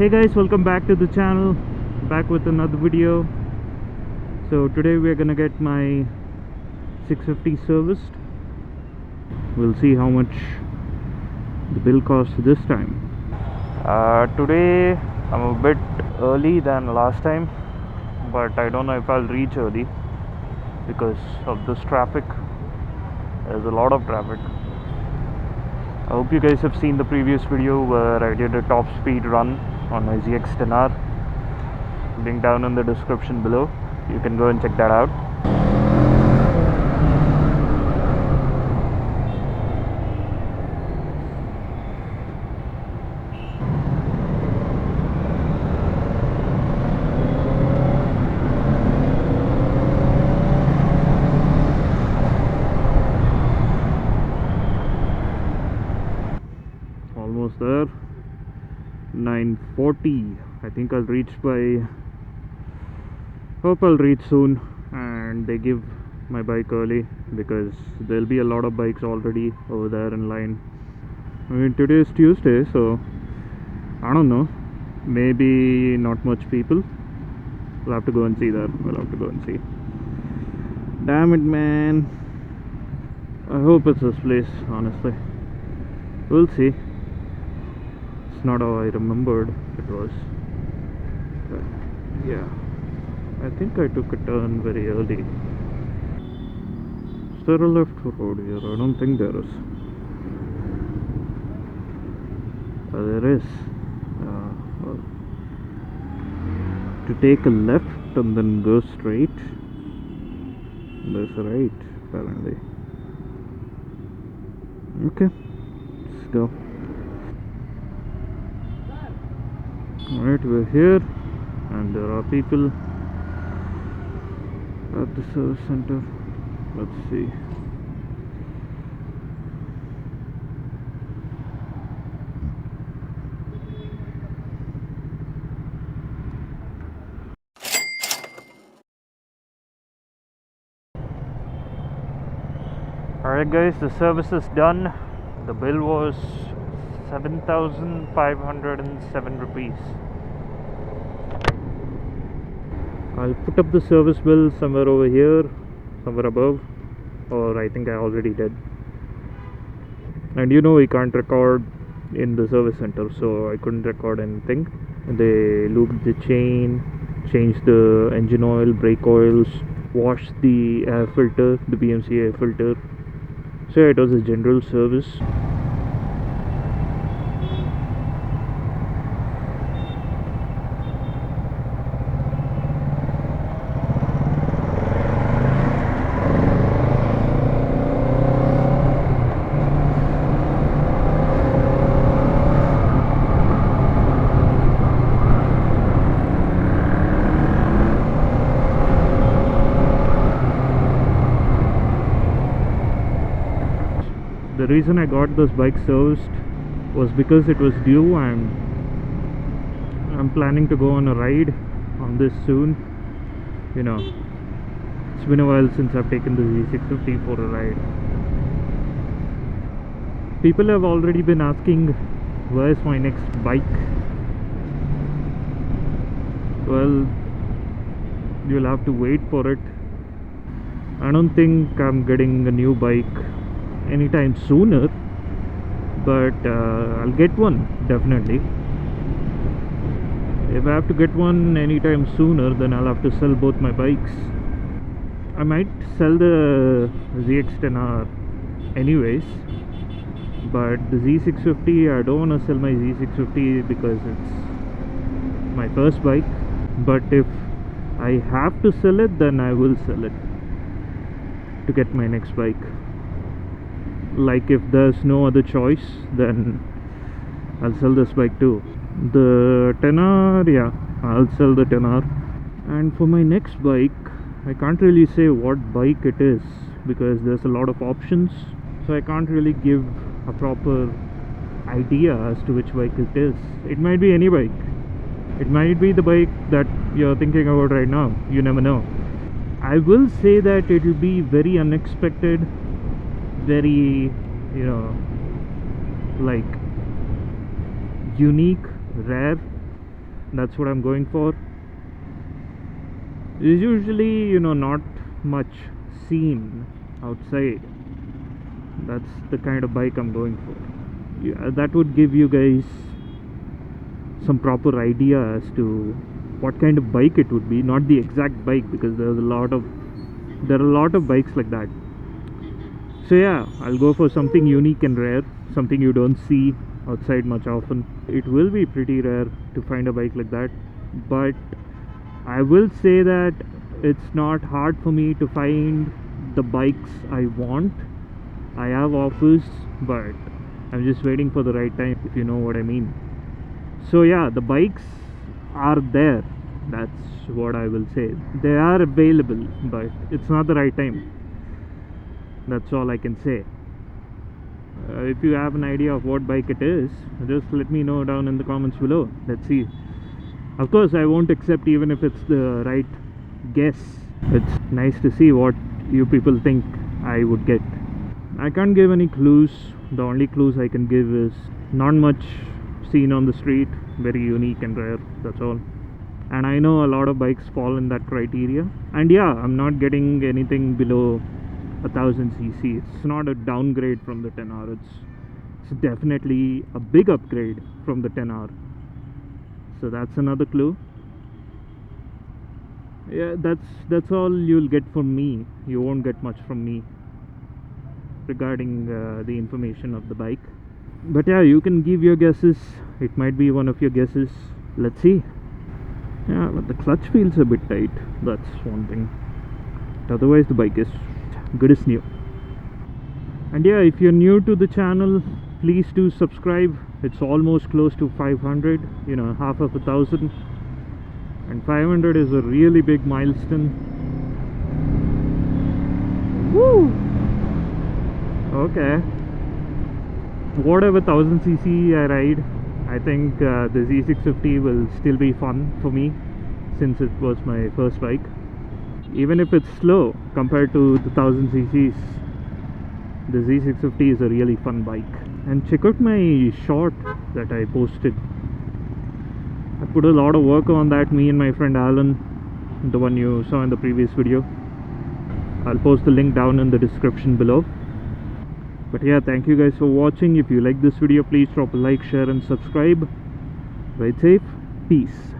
Hey guys, welcome back to the channel, back with another video. So today we are gonna get my 650 serviced. We'll see how much the bill costs this time. Today I'm a bit early than last time, but I don't know if I'll reach early because of this traffic. There's a lot of traffic. I hope you guys have seen the previous video where I did a top speed run on my Z650. Link down in the description below. You can go and check that out. Almost there. 9:40. I think I'll reach by. Hope I'll reach soon, and they give my bike early because there'll be a lot of bikes already over there in line. I mean, today is Tuesday, so I don't know. Maybe not much people. We'll have to go and see that. We'll have to go and see. Damn it, man. I hope it's this place, honestly. We'll see. It's not how I remembered it was. But yeah, I think I took a turn very early. Is there a left road here? I don't think there is. There is. Well, to take a left and then go straight. There's a right, apparently. Okay, let's go. Alright, we're here, and there are people at the service center. Let's see. Alright guys, the service is done. The bill was 7,507 rupees. I'll put up the service bill somewhere over here, somewhere above, or I think I already did. And you know we can't record in the service center, so I couldn't record anything. They lubed the chain, changed the engine oil, brake oils, washed the air filter, the BMC air filter. So it was a general service. The reason I got this bike serviced was because it was due, and I'm planning to go on a ride on this soon. You know, it's been a while since I've taken the Z650 for a ride. People have already been asking, where's my next bike? Well, you'll have to wait for it. I don't think I'm getting a new bike anytime sooner, but I'll get one definitely. If I have to get one anytime sooner, then I'll have to sell both my bikes. I might sell the ZX10R anyways, but the Z650, I don't want to sell my Z650 because it's my first bike. But if I have to sell it, then I will sell it to get my next bike. Like if there's no other choice, then I'll sell this bike too. The 10R, yeah, I'll sell the 10R. And for my next bike, I can't really say what bike it is because there's a lot of options, so I can't really give a proper idea as to which bike it is. It might be any bike. It might be the bike that you're thinking about right now. You never know. I will say that it will be very unexpected, very, you know, like unique, rare, That's what I'm going for. There's usually, not much seen outside. That's the kind of bike I'm going for. Yeah, that would give you guys some proper idea as to what kind of bike it would be, not the exact bike, because there are a lot of bikes like that. So yeah, I'll go for something unique and rare, something you don't see outside much often. It will be pretty rare to find a bike like that, but I will say that it's not hard for me to find the bikes I want. I have offers, but I'm just waiting for the right time, if you know what I mean. So yeah, the bikes are there, that's what I will say. They are available, but it's not the right time. That's all I can say. If you have an idea of what bike it is, just let me know down in the comments below. Let's see. Of course, I won't accept even if it's the right guess. It's nice to see what you people think I would get. I can't give any clues. The only clues I can give is not much seen on the street, very unique and rare, that's all. And I know a lot of bikes fall in that criteria. And yeah, I'm not getting anything below 1000cc. It's not a downgrade from the 10R. It's definitely a big upgrade from the 10R. So that's another clue. Yeah, that's all you'll get from me. You won't get much from me regarding the information of the bike. But yeah, you can give your guesses. It might be one of your guesses. Let's see. Yeah, but the clutch feels a bit tight. That's one thing. Otherwise, the bike is good as new. And yeah, if you're new to the channel, please do subscribe. It's almost close to 500, half of 1,000, and 500 is a really big milestone. Woo! Okay, whatever 1000cc I ride, I think the Z650 will still be fun for me, since it was my first bike. Even if it's slow compared to the 1000cc's, the Z650 is a really fun bike. And check out my short that I posted. I put a lot of work on that, me and my friend Alan, the one you saw in the previous video. I'll post the link down in the description below. But yeah, thank you guys for watching. If you like this video, please drop a like, share and subscribe. Ride safe. Peace.